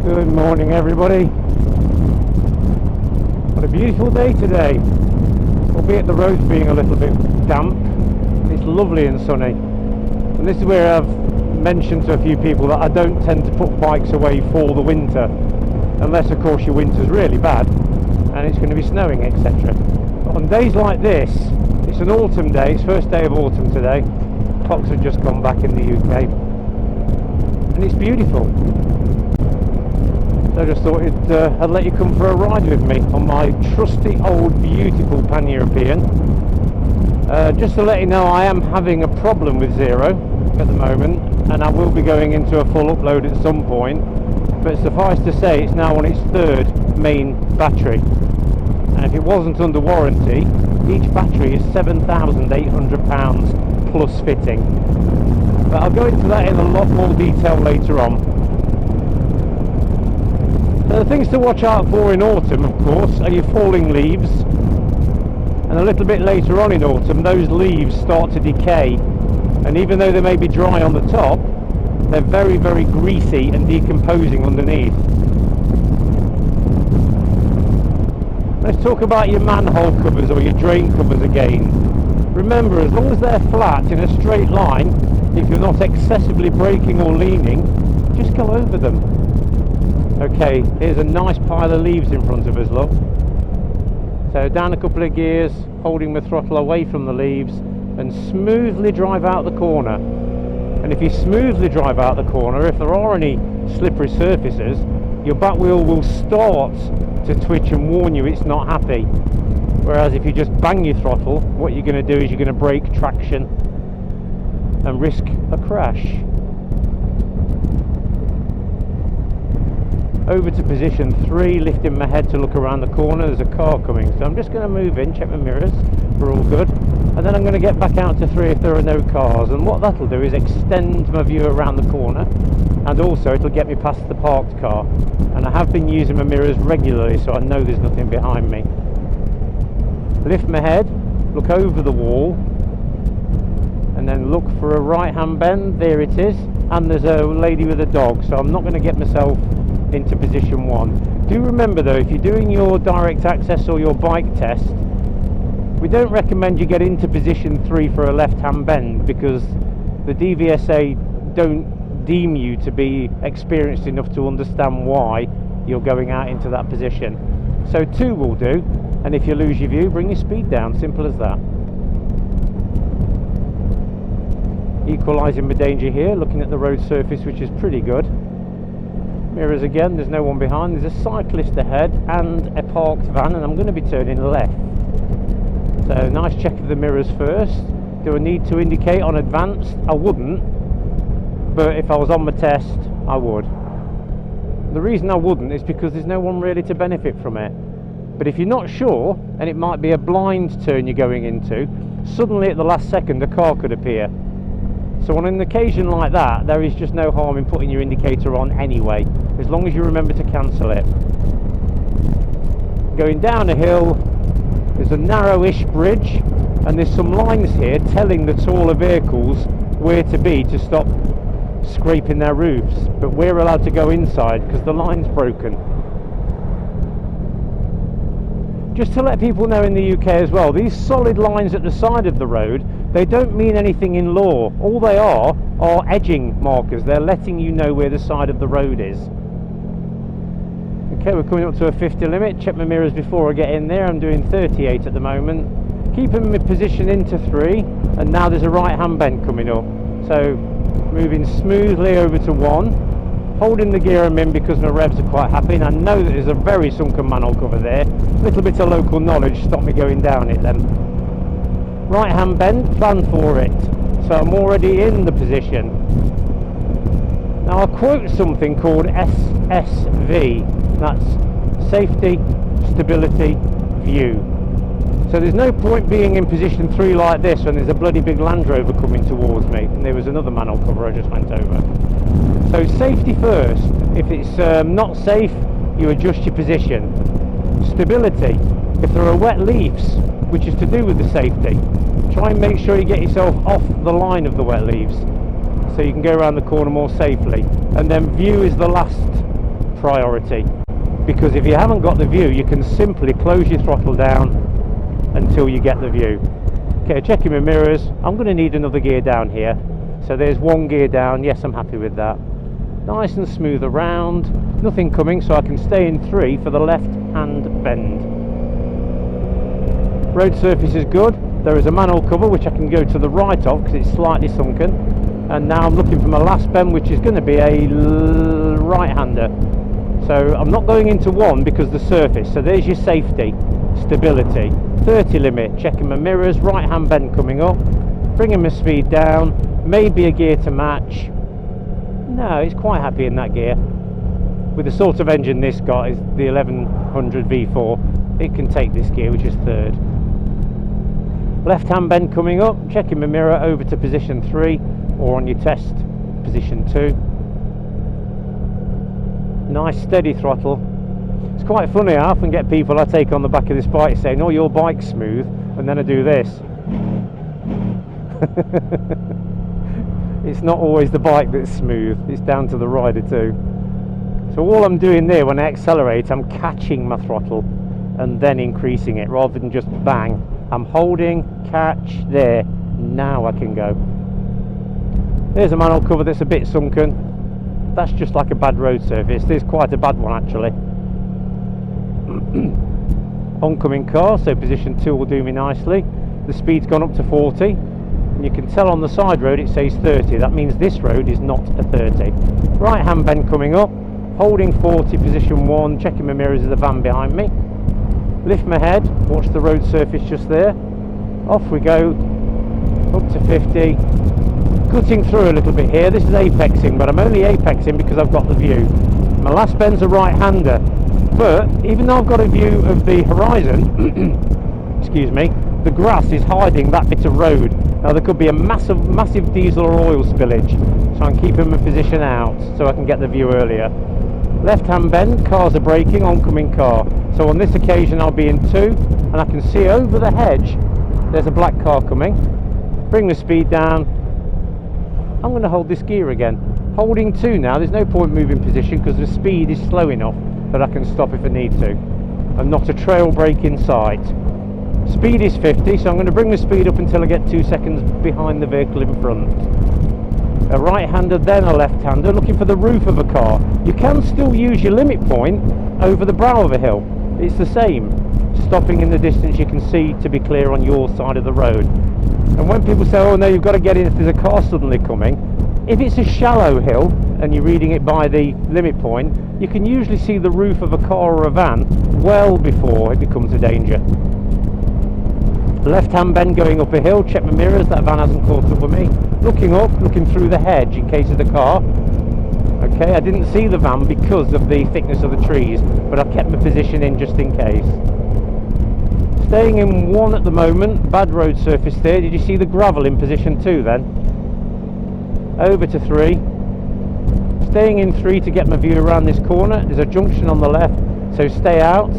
Good morning, everybody. What a beautiful day today, albeit the roads being a little bit damp. It's lovely and sunny, and this is where I've mentioned to a few people that I don't tend to put bikes away for the winter, unless of course your winter's really bad and it's going to be snowing, etc. But on days like this, it's an autumn day, it's first day of autumn today. Clocks have just gone back in the UK, and it's beautiful. So I just thought I'd let you come for a ride with me on my trusty old beautiful Pan-European. Just to let you know, I am having a problem with Zero at the moment, and I will be going into a full upload at some point, but suffice to say it's now on its third main battery, and if it wasn't under warranty, each battery is £7,800 plus fitting. But I'll go into that in a lot more detail later on. The things to watch out for in autumn, of course, are your falling leaves, and a little bit later on in autumn those leaves start to decay, and even though they may be dry on the top, they're very, very greasy and decomposing underneath. Let's talk about your manhole covers or your drain covers again. Remember, as long as they're flat in a straight line, if you're not excessively braking or leaning, just go over them. Okay, here's a nice pile of leaves in front of us, look. So down a couple of gears, holding the throttle away from the leaves, and smoothly drive out the corner. And if you smoothly drive out the corner, if there are any slippery surfaces, your back wheel will start to twitch and warn you it's not happy. Whereas if you just bang your throttle, what you're going to do is you're going to break traction and risk a crash. Over to position 3, lifting my head to look around the corner. There's a car coming, so I'm just going to move in, check my mirrors, we're all good, and then I'm going to get back out to 3 if there are no cars, and what that'll do is extend my view around the corner, and also it'll get me past the parked car. And I have been using my mirrors regularly, so I know there's nothing behind me. Lift my head, look over the wall, and then look for a right hand bend. There it is, and there's a lady with a dog, so I'm not going to get myself into position 1. Do remember though, if you're doing your direct access or your bike test, we don't recommend you get into position 3 for a left hand bend, because the DVSA don't deem you to be experienced enough to understand why you're going out into that position. So 2 will do, and if you lose your view, bring your speed down, simple as that. Equalising my danger here, looking at the road surface, which is pretty good. Mirrors again, there's no one behind, there's a cyclist ahead and a parked van, and I'm going to be turning left. So nice check of the mirrors first. Do I need to indicate on advanced? I wouldn't, but if I was on my test, I would. The reason I wouldn't is because there's no one really to benefit from it. But if you're not sure, and it might be a blind turn you're going into, suddenly at the last second a car could appear. So on an occasion like that, there is just no harm in putting your indicator on anyway, as long as you remember to cancel it. Going down a hill, there's a narrowish bridge, and there's some lines here telling the taller vehicles where to be to stop scraping their roofs, but we're allowed to go inside because the line's broken. Just to let people know in the UK as well, these solid lines at the side of the road, they don't mean anything in law. All they are edging markers. They're letting you know where the side of the road is. Okay, we're coming up to a 50 limit. Check my mirrors before I get in there. I'm doing 38 at the moment. Keeping my position into 3, and now there's a right hand bend coming up. So moving smoothly over to 1, holding the gear I'm in because my revs are quite happy, and I know that there's a very sunken manhole cover there. A little bit of local knowledge stopped me going down it then. Right hand bend, plan for it. So I'm already in the position. Now I'll quote something called S.S.V. That's safety, stability, view. So there's no point being in position 3 like this when there's a bloody big Land Rover coming towards me, and there was another manhole cover I just went over. So safety first. If it's not safe, you adjust your position. Stability. If there are wet leaves, which is to do with the safety, try and make sure you get yourself off the line of the wet leaves so you can go around the corner more safely. And then view is the last priority, because if you haven't got the view, you can simply close your throttle down until you get the view. Okay, checking my mirrors. I'm going to need another gear down here, so there's one gear down. Yes, I'm happy with that. Nice and smooth around, nothing coming, so I can stay in 3 for the left hand bend. Road surface is good. There is a manhole cover which I can go to the right of because it's slightly sunken, and now I'm looking for my last bend, which is going to be a right-hander. So I'm not going into 1 because the surface. So there's your safety, stability. 30 limit, checking my mirrors, right hand bend coming up, bringing my speed down, maybe a gear to match. No, it's quite happy in that gear. With the sort of engine this got, is the 1100 V4, it can take this gear, which is 3rd. Left hand bend coming up, checking my mirror over to position 3, or on your test, position 2. Nice steady throttle. It's quite funny, I often get people I take on the back of this bike saying, oh, your bike's smooth, and then I do this. It's not always the bike that's smooth, it's down to the rider too. So all I'm doing there when I accelerate, I'm catching my throttle and then increasing it rather than just bang. I'm holding, catch, there, now I can go. There's a manhole cover that's a bit sunken. That's just like a bad road surface. There's quite a bad one actually. Oncoming car, so position 2 will do me nicely. The speed's gone up to 40, and you can tell on the side road it says 30. That means this road is not a 30. Right hand bend coming up, holding 40, position 1, checking my mirrors of the van behind me. Lift my head, watch the road surface just there. Off we go, up to 50. Cutting through a little bit here. This is apexing, but I'm only apexing because I've got the view. My last bend's a right-hander, but even though I've got a view of the horizon, excuse me, the grass is hiding that bit of road. Now there could be a massive diesel or oil spillage, so I'm keeping my position out so I can get the view earlier. Left-hand bend, cars are braking, oncoming car. So on this occasion I'll be in 2, and I can see over the hedge there's a black car coming. Bring the speed down. I'm going to hold this gear again. Holding 2 now, there's no point moving position because the speed is slow enough that I can stop if I need to. And not a trail brake in sight. Speed is 50, so I'm going to bring the speed up until I get 2 seconds behind the vehicle in front. A right-hander, then a left-hander, looking for the roof of a car. You can still use your limit point over the brow of a hill. It's the same. Stopping in the distance you can see to be clear on your side of the road. And when people say, oh no, you've got to get in if there's a car suddenly coming, if it's a shallow hill and you're reading it by the limit point, you can usually see the roof of a car or a van well before it becomes a danger. Left hand bend going up a hill, check my mirrors, that van hasn't caught up with me. Looking up, looking through the hedge in case of the car. Okay, I didn't see the van because of the thickness of the trees, but I kept my position in just in case. Staying in 1 at the moment, bad road surface there. Did you see the gravel in position 2 then? Over to 3. Staying in 3 to get my view around this corner. There's a junction on the left, so stay out,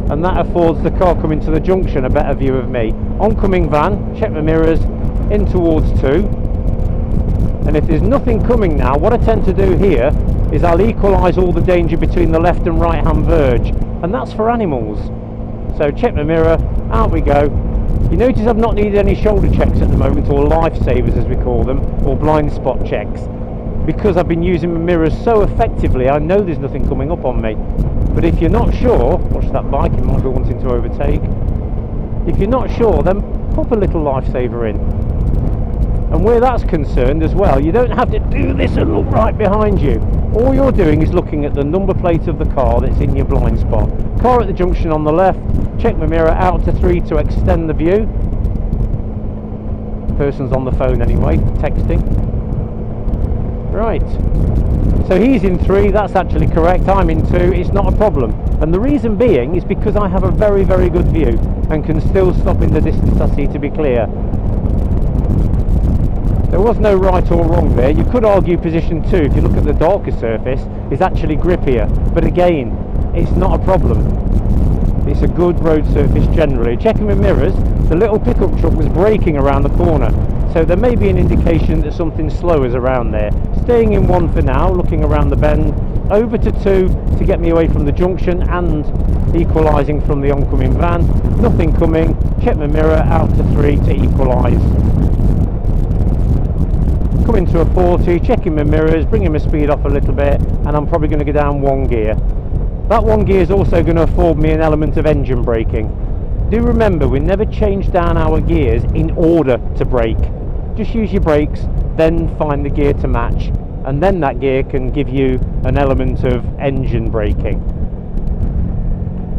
and that affords the car coming to the junction a better view of me. Oncoming van, check my mirrors, in towards 2. And if there's nothing coming now, what I tend to do here is I'll equalise all the danger between the left and right hand verge, and that's for animals. So check my mirror, out we go. You notice I've not needed any shoulder checks at the moment, or lifesavers as we call them, or blind spot checks, because I've been using my mirrors so effectively. I know there's nothing coming up on me. But if you're not sure, watch that bike, it might be wanting to overtake. If you're not sure, then pop a little lifesaver in. And where that's concerned as well, you don't have to do this and look right behind you. All you're doing is looking at the number plate of the car that's in your blind spot. Car at the junction on the left, check my mirror out to 3 to extend the view. Person's on the phone anyway, texting. Right, so he's in 3, that's actually correct, I'm in 2, it's not a problem. And the reason being is because I have a very good view and can still stop in the distance I see to be clear. There was no right or wrong there. You could argue position 2, if you look at the darker surface, is actually grippier, but again, it's not a problem. It's a good road surface generally. Checking my mirrors, the little pickup truck was braking around the corner, so there may be an indication that something slow is around there. Staying in 1 for now, looking around the bend, over to 2 to get me away from the junction and equalising from the oncoming van. Nothing coming, check my mirror, out to 3 to equalise. Coming to a 40, checking my mirrors, bringing my speed off a little bit, and I'm probably going to go down 1 gear. That 1 gear is also going to afford me an element of engine braking. Do remember, we never change down our gears in order to brake. Just use your brakes, then find the gear to match, and then that gear can give you an element of engine braking.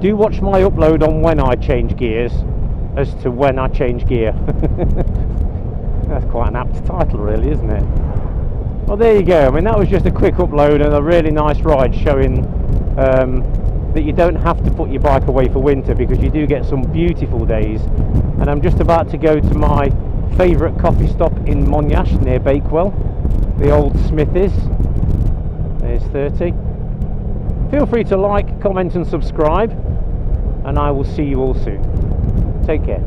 Do watch my upload on when I change gears as to when I change gear. That's quite an apt title really, isn't it? Well, there you go. I mean, that was just a quick upload and a really nice ride showing that you don't have to put your bike away for winter, because you do get some beautiful days. And I'm just about to go to my favourite coffee stop in Monash near Bakewell, the old Smithies. There's 30. Feel free to like, comment and subscribe, and I will see you all soon. Take care.